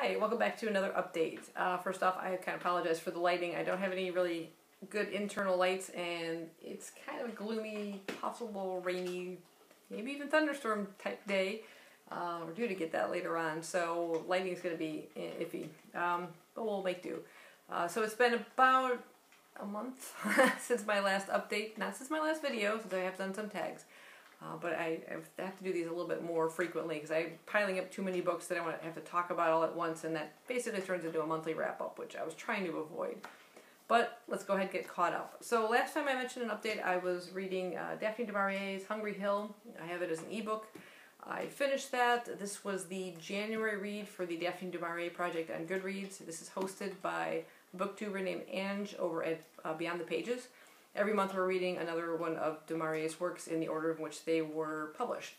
Hi, welcome back to another update. First off, I kind of apologize for the lighting. I don't have any really good internal lights, and it's kind of a gloomy, possible rainy, maybe even thunderstorm type day. We're due to get that later on, so lighting is going to be iffy, but we'll make do. So it's been about a month since my last update, not since my last video, since I have done some tags. But I have to do these a little bit more frequently because I'm piling up too many books that I want to have to talk about all at once, and that basically turns into a monthly wrap-up, which I was trying to avoid. But let's go ahead and get caught up. So last time I mentioned an update, I was reading Daphne du Maurier's Hungry Hill. I have it as an ebook. I finished that. This was the January read for the Daphne du Maurier project on Goodreads. This is hosted by a booktuber named Ange over at Beyond the Pages. Every month we're reading another one of du Maurier's works in the order in which they were published.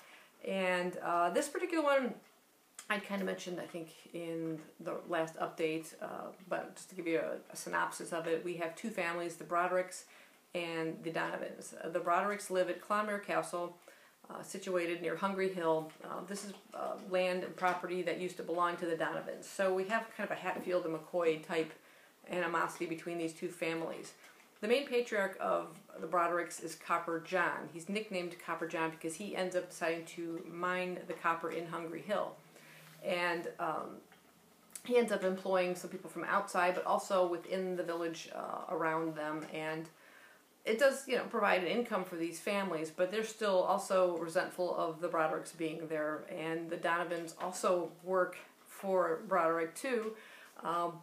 And this particular one, I kind of mentioned, I think, in the last update, but just to give you a synopsis of it, we have two families, the Brodericks and the Donovans. The Brodericks live at Clonmere Castle, situated near Hungry Hill. This is land and property that used to belong to the Donovans. So we have kind of a Hatfield and McCoy type animosity between these two families. The main patriarch of the Brodericks is Copper John. He's nicknamed Copper John because he ends up deciding to mine the copper in Hungry Hill. And he ends up employing some people from outside, but also within the village around them. And it does, provide an income for these families, but they're still also resentful of the Brodericks being there. And the Donovans also work for Broderick too.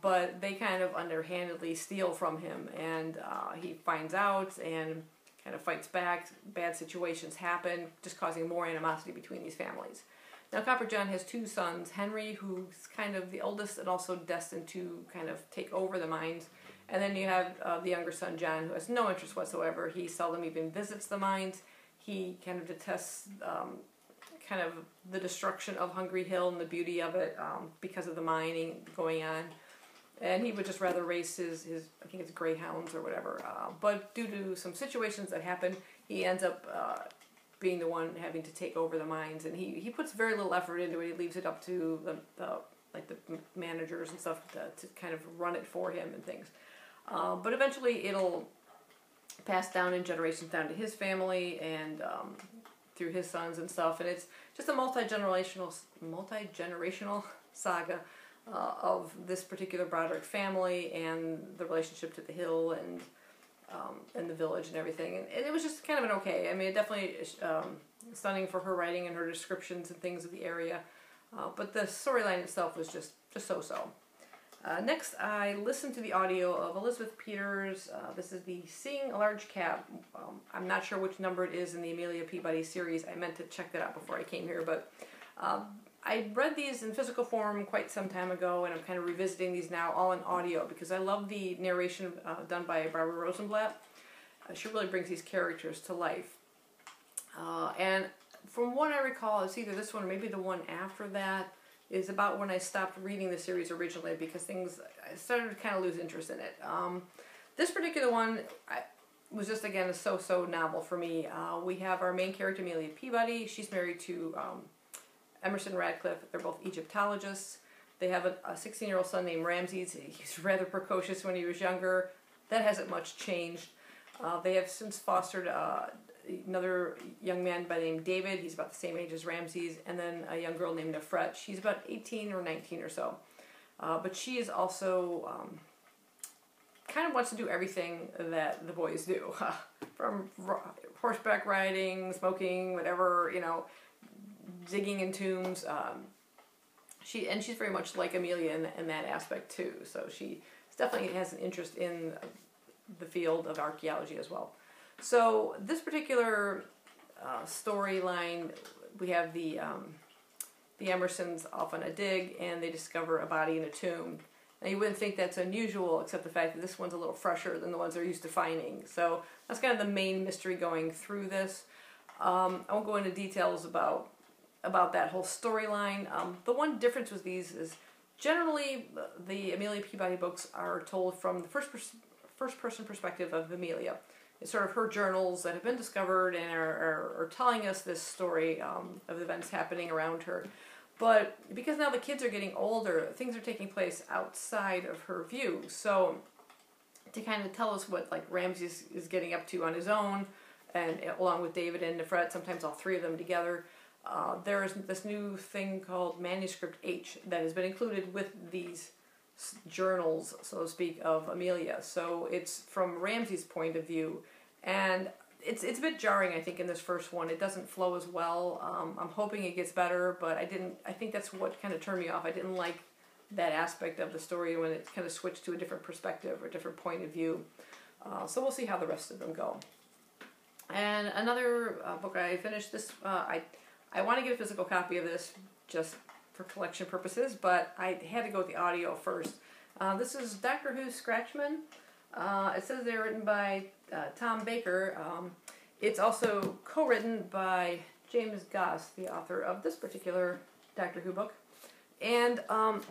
But they kind of underhandedly steal from him, and he finds out and kind of fights back. Bad situations happen, just causing more animosity between these families. Now, Copper John has two sons, Henry, who's kind of the oldest and also destined to kind of take over the mines, and then you have the younger son, John, who has no interest whatsoever. He seldom even visits the mines. He kind of detests kind of the destruction of Hungry Hill and the beauty of it because of the mining going on. And he would just rather race his I think it's greyhounds or whatever. But due to some situations that happen, he ends up being the one having to take over the mines. And he puts very little effort into it. He leaves it up to the managers and stuff to kind of run it for him and things. But eventually it'll pass down in generations down to his family and through his sons and stuff, and it's just a multi-generational saga of this particular Broderick family and the relationship to the hill and the village and everything. And it was just kind of an okay. I mean, it definitely stunning for her writing and her descriptions and things of the area, but the storyline itself was just so-so. Next, I listened to the audio of Elizabeth Peters. This is the Seeing a Large Cat. I'm not sure which number it is in the Amelia Peabody series. I meant to check that out before I came here, but I read these in physical form quite some time ago, and I'm kind of revisiting these now all in audio because I love the narration done by Barbara Rosenblatt. She really brings these characters to life. And from what I recall, it's either this one or maybe the one after that, is about when I stopped reading the series originally because I started to kind of lose interest in it. This particular one was just, again, a so-so novel for me. We have our main character, Amelia Peabody. She's married to Emerson Radcliffe. They're both Egyptologists. They have a 16-year-old son named Ramses. He's rather precocious when he was younger. That hasn't much changed. They have since fostered another young man by the name David. He's about the same age as Ramses, and then a young girl named Nefret. She's about 18 or 19 or so. But she is also kind of wants to do everything that the boys do. From horseback riding, smoking, whatever, digging in tombs. She's very much like Amelia in that aspect too. So she definitely has an interest in the field of archaeology as well. So this particular storyline, we have the Emersons off on a dig, and they discover a body in a tomb. Now you wouldn't think that's unusual, except the fact that this one's a little fresher than the ones they're used to finding. So that's kind of the main mystery going through this. I won't go into details about that whole storyline. The one difference with these is generally the Amelia Peabody books are told from the first person perspective of Amelia. It's sort of her journals that have been discovered and are telling us this story of events happening around her. But because now the kids are getting older, things are taking place outside of her view. So to kind of tell us what like Ramsey is getting up to on his own, and along with David and Nefret, sometimes all three of them together, there is this new thing called Manuscript H that has been included with these journals, so to speak, of Amelia. So it's from Ramsey's point of view, and it's a bit jarring, I think, in this first one. It doesn't flow as well. I'm hoping it gets better, but I think that's what kind of turned me off. I didn't like that aspect of the story when it kind of switched to a different perspective or a different point of view. So we'll see how the rest of them go. And another book I finished this, I want to get a physical copy of this just for collection purposes, but I had to go with the audio first. This is Doctor Who Scratchmen. It says they're written by Tom Baker. It's also co-written by James Goss, the author of this particular Doctor Who book. And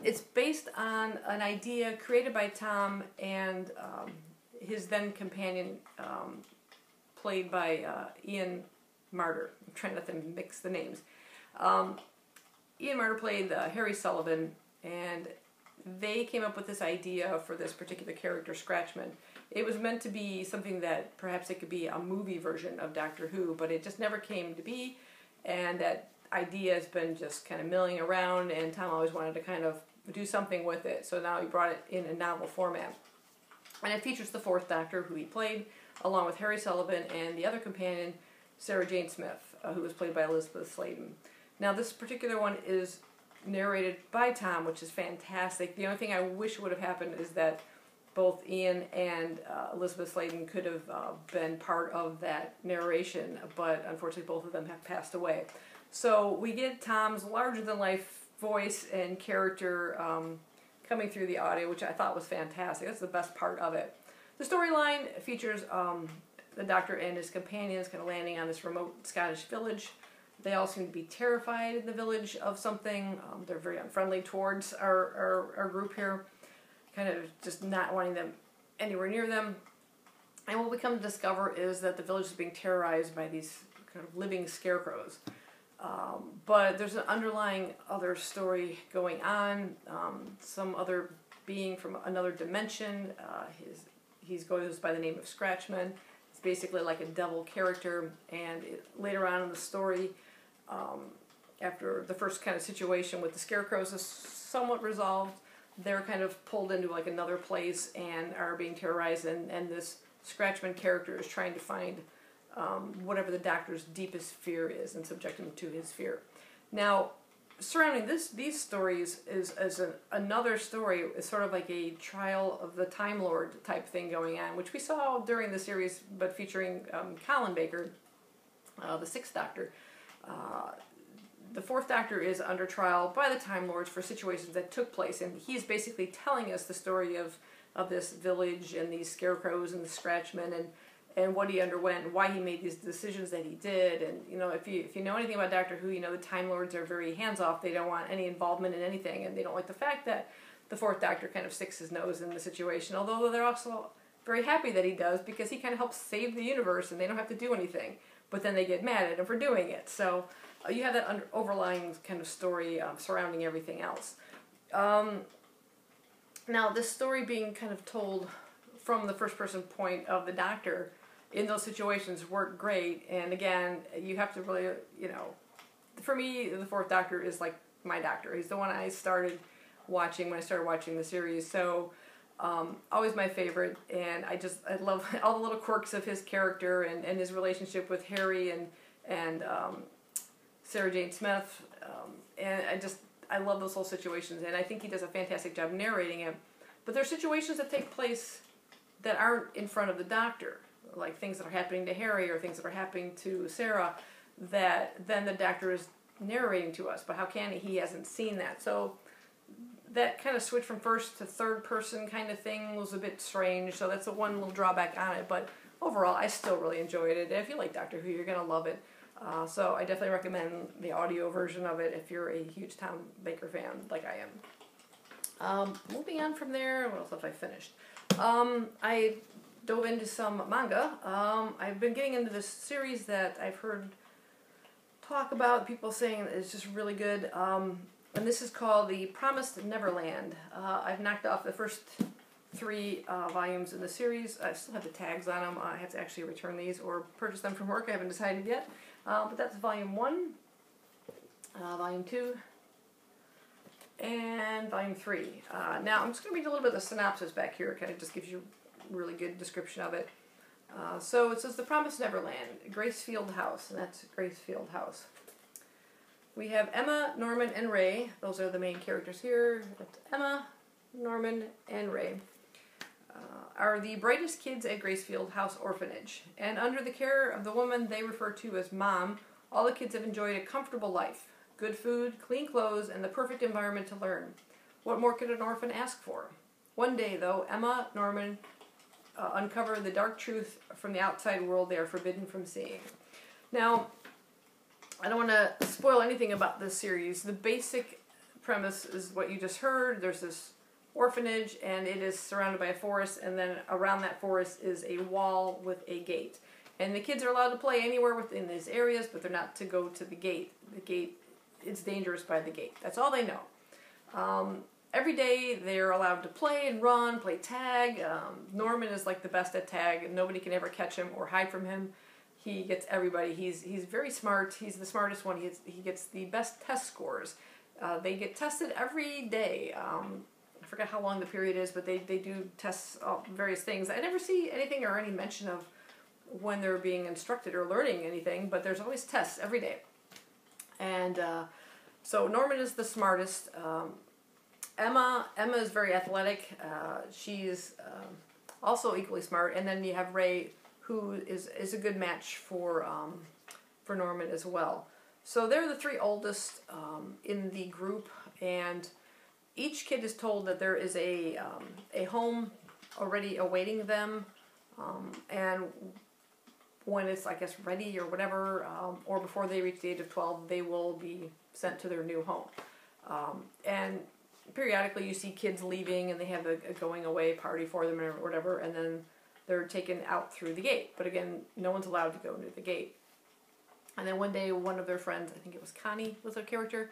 it's based on an idea created by Tom and his then companion, played by Ian Marter. I'm trying not to mix the names. Ian Marter played Harry Sullivan, and they came up with this idea for this particular character, Scratchman. It was meant to be something that perhaps it could be a movie version of Doctor Who, but it just never came to be, and that idea has been just kind of milling around, and Tom always wanted to kind of do something with it, so now he brought it in a novel format. And it features the fourth Doctor, who he played, along with Harry Sullivan and the other companion, Sarah Jane Smith, who was played by Elizabeth Sladen. Now, this particular one is narrated by Tom, which is fantastic. The only thing I wish would have happened is that both Ian and Elizabeth Sladen could have been part of that narration, but unfortunately both of them have passed away. So we get Tom's larger-than-life voice and character coming through the audio, which I thought was fantastic. That's the best part of it. The storyline features the Doctor and his companions kind of landing on this remote Scottish village. They all seem to be terrified in the village of something. They're very unfriendly towards our group here, kind of just not wanting them anywhere near them. And what we come to discover is that the village is being terrorized by these kind of living scarecrows. But there's an underlying other story going on. Some other being from another dimension. He goes by the name of Scratchman. It's basically like a devil character. And later on in the story, after the first kind of situation with the scarecrows is somewhat resolved, they're kind of pulled into like another place and are being terrorized. And this Scratchman character is trying to find whatever the Doctor's deepest fear is and subject him to his fear. Now, surrounding these stories is another story, is sort of like a trial of the Time Lord type thing going on, which we saw during the series, but featuring Colin Baker, the Sixth Doctor. The Fourth Doctor is under trial by the Time Lords for situations that took place, and he's basically telling us the story of this village and these scarecrows and the Scratchmen and what he underwent and why he made these decisions that he did. And you know, if you know anything about Doctor Who, you know the Time Lords are very hands-off. They don't want any involvement in anything, and they don't like the fact that the Fourth Doctor kind of sticks his nose in the situation, although they're also very happy that he does, because he kind of helps save the universe and they don't have to do anything. But then they get mad at him for doing it. So you have that overlying kind of story surrounding everything else. Now, this story being kind of told from the first-person point of the Doctor in those situations worked great. And again, you have to really, you know, for me, the Fourth Doctor is like my Doctor. He's the one I started watching when I started watching the series. So always my favorite, and I love all the little quirks of his character and his relationship with Harry and Sarah Jane Smith, and I love those whole situations, and I think he does a fantastic job narrating it. But there are situations that take place that aren't in front of the Doctor, like things that are happening to Harry or things that are happening to Sarah, that then the Doctor is narrating to us. But how can he? He hasn't seen that. So that kind of switch from first to third person kind of thing was a bit strange. So that's the one little drawback on it. But overall, I still really enjoyed it. If you like Doctor Who, you're going to love it. So I definitely recommend the audio version of it if you're a huge Tom Baker fan like I am. Moving on from there, what else have I finished? I dove into some manga. I've been getting into this series that I've heard talk about, people saying it's just really good. And this is called The Promised Neverland. I've knocked off the first 3 volumes in the series. I still have the tags on them. I have to actually return these or purchase them from work. I haven't decided yet. But that's volume 1, volume 2, and volume 3. Now I'm just going to read a little bit of the synopsis back here. It kind of just gives you a really good description of it. So it says The Promised Neverland, Gracefield House, and that's Gracefield House. We have Emma, Norman, and Ray. Those are the main characters here. That's Emma, Norman, and Ray. Are the brightest kids at Gracefield House Orphanage. And under the care of the woman they refer to as Mom, all the kids have enjoyed a comfortable life. Good food, clean clothes, and the perfect environment to learn. What more could an orphan ask for? One day, though, Emma, Norman uncover the dark truth from the outside world they are forbidden from seeing. Now, I don't want to spoil anything about this series. The basic premise is what you just heard. There's this orphanage, and it is surrounded by a forest, and then around that forest is a wall with a gate. And the kids are allowed to play anywhere within these areas, but they're not to go to the gate. The gate, it's dangerous by the gate. That's all they know. Every day they're allowed to play and run, play tag. Norman is like the best at tag. Nobody can ever catch him or hide from him. He gets everybody. He's very smart. He's the smartest one. He gets the best test scores. They get tested every day. I forget how long the period is, but they do tests various things. I never see anything or any mention of when they're being instructed or learning anything, but there's always tests every day. And so Norman is the smartest. Emma is very athletic. She's also equally smart. And then you have Ray, who is a good match for Norman as well. So they're the 3 oldest in the group, and each kid is told that there is a home already awaiting them, and when it's, I guess, ready or whatever, or before they reach the age of 12, they will be sent to their new home. And periodically you see kids leaving, and they have a going away party for them or whatever, and then they're taken out through the gate. But again, no one's allowed to go near the gate. And then one day, one of their friends, I think it was Connie was their character,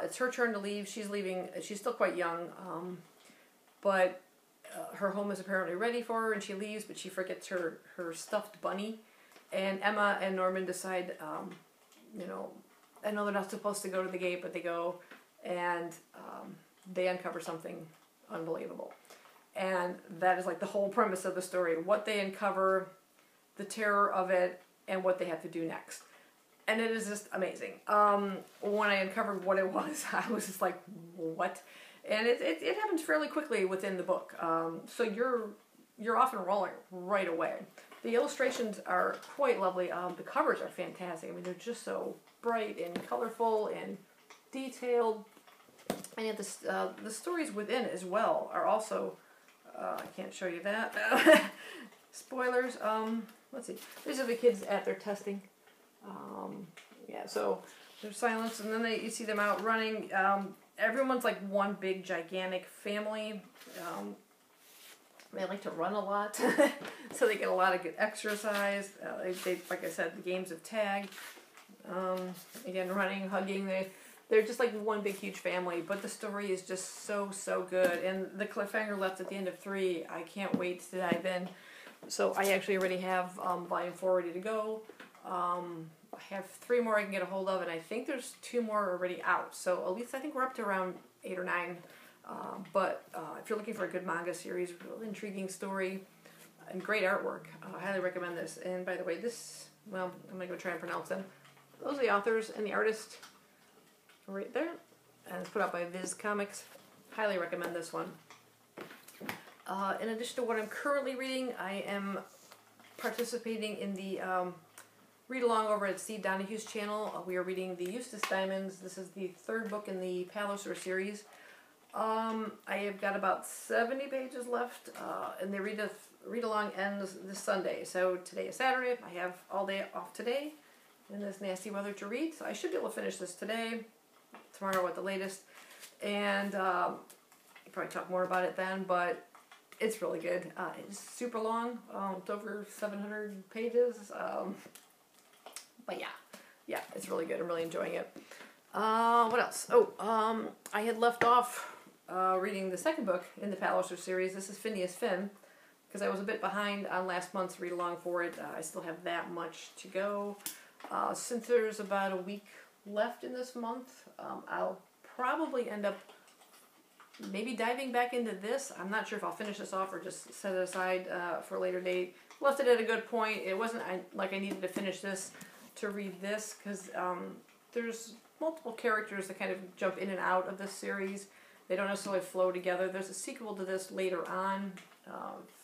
it's her turn to leave. She's leaving. She's still quite young, but her home is apparently ready for her, and she leaves, but she forgets her stuffed bunny. And Emma and Norman decide, I know they're not supposed to go to the gate, but they go, and they uncover something unbelievable. And that is like the whole premise of the story. What they uncover, the terror of it, and what they have to do next. And it is just amazing. When I uncovered what it was, I was just like, what? And it happens fairly quickly within the book. So you're off and rolling right away. The illustrations are quite lovely. The covers are fantastic. I mean, they're just so bright and colorful and detailed. And yet the stories within as well are also, I can't show you that. Spoilers. Let's see. These are the kids at their testing. So there's silence, and then you see them out running. Everyone's like one big gigantic family. They like to run a lot, so they get a lot of good exercise. They like I said, the games of tag. Again, running, hugging. They're just like one big huge family. But the story is just so good, and the cliffhanger left at the end of 3. I can't wait to dive in. So I actually already have volume 4 ready to go. I have 3 more I can get a hold of, and I think there's 2 more already out. So at least I think we're up to around 8 or 9. But if you're looking for a good manga series, real intriguing story, and great artwork, I highly recommend this. And by the way, I'm going to go try and pronounce them. Those are the authors and the artist right there. And it's put out by Viz Comics. Highly recommend this one. In addition to what I'm currently reading, I am participating in the read-along over at Steve Donahue's channel. We are reading the Eustace Diamonds. This is the 3rd book in the Palliser series. I have got about 70 pages left, and the read-along ends this Sunday. So today is Saturday. I have all day off today in this nasty weather to read. So I should be able to finish this today, tomorrow at the latest. And I'll probably talk more about it then, but it's really good. It's super long. It's over 700 pages. But yeah, it's really good. I'm really enjoying it. What else? Oh, I had left off reading the second book in the Palliser series. This is Phineas Finn, because I was a bit behind on last month's read-along for it. I still have that much to go. Since there's about a week left in this month, I'll probably end up maybe diving back into this. I'm not sure if I'll finish this off or just set it aside for a later date. Left it at a good point. It wasn't like I needed to finish this to read this, because there's multiple characters that kind of jump in and out of this series. They don't necessarily flow together. There's a sequel to this later on,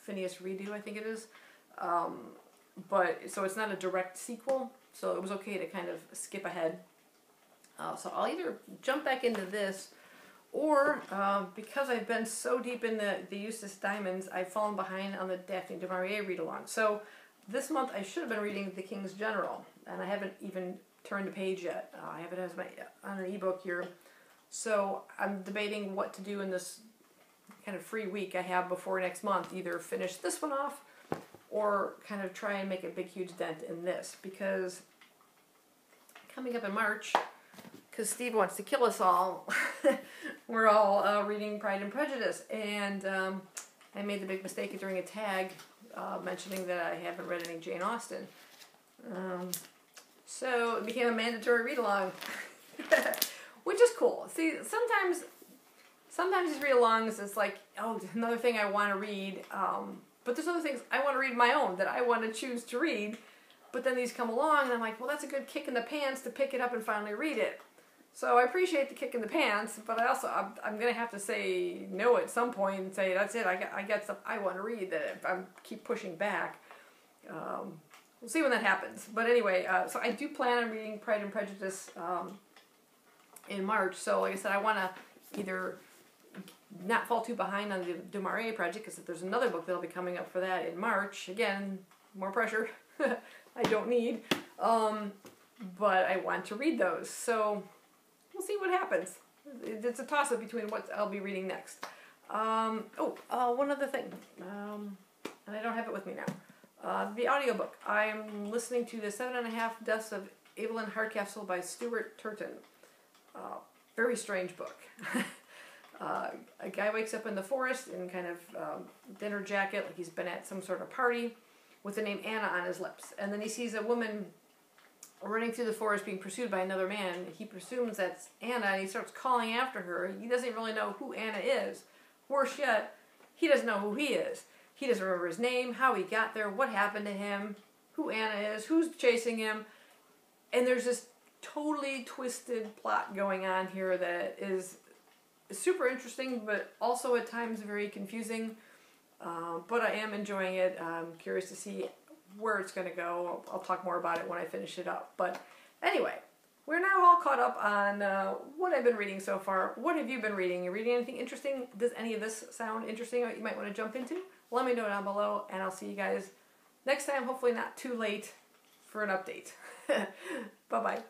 Phineas Redo, I think it is. But so it's not a direct sequel, so it was okay to kind of skip ahead. So I'll either jump back into this, or because I've been so deep in the Eustace Diamonds, I've fallen behind on the Daphne du Maurier read-along. So this month I should have been reading The King's General, and I haven't even turned a page yet. I have it as on an ebook here. So I'm debating what to do in this kind of free week I have before next month. Either finish this one off, or kind of try and make a big huge dent in this, because coming up in March, because Steve wants to kill us all, we're all reading Pride and Prejudice, and I made the big mistake of during a tag mentioning that I haven't read any Jane Austen. So it became a mandatory read-along, which is cool. See, sometimes these read-alongs, it's like, oh, another thing I want to read, but there's other things I want to read my own that I want to choose to read, but then these come along, and I'm like, well, that's a good kick in the pants to pick it up and finally read it. So I appreciate the kick in the pants, but I'm going to have to say no at some point and say, that's it, I got stuff I want to read that if I keep pushing back. We'll see when that happens. But anyway, so I do plan on reading Pride and Prejudice in March. So like I said, I want to either not fall too behind on the Du Maurier project, because if there's another book that'll be coming up for that in March, again, more pressure I don't need. But I want to read those. So we'll see what happens. It's a toss-up between what I'll be reading next. One other thing. And I don't have it with me now. The audiobook. I'm listening to the 7.5 Deaths of Evelyn Hardcastle by Stuart Turton. Very strange book. A guy wakes up in the forest in kind of dinner jacket, like he's been at some sort of party, with the name Anna on his lips. And then he sees a woman running through the forest being pursued by another man. He presumes that's Anna, and he starts calling after her. He doesn't really know who Anna is. Worse yet, he doesn't know who he is. He doesn't remember his name, how he got there, what happened to him, who Anna is, who's chasing him. And there's this totally twisted plot going on here that is super interesting, but also at times very confusing. But I am enjoying it. I'm curious to see where it's going to go. I'll talk more about it when I finish it up. But anyway, we're now all caught up on what I've been reading so far. What have you been reading? You reading anything interesting? Does any of this sound interesting that you might want to jump into? Let me know down below, and I'll see you guys next time, hopefully not too late, for an update. Bye-bye.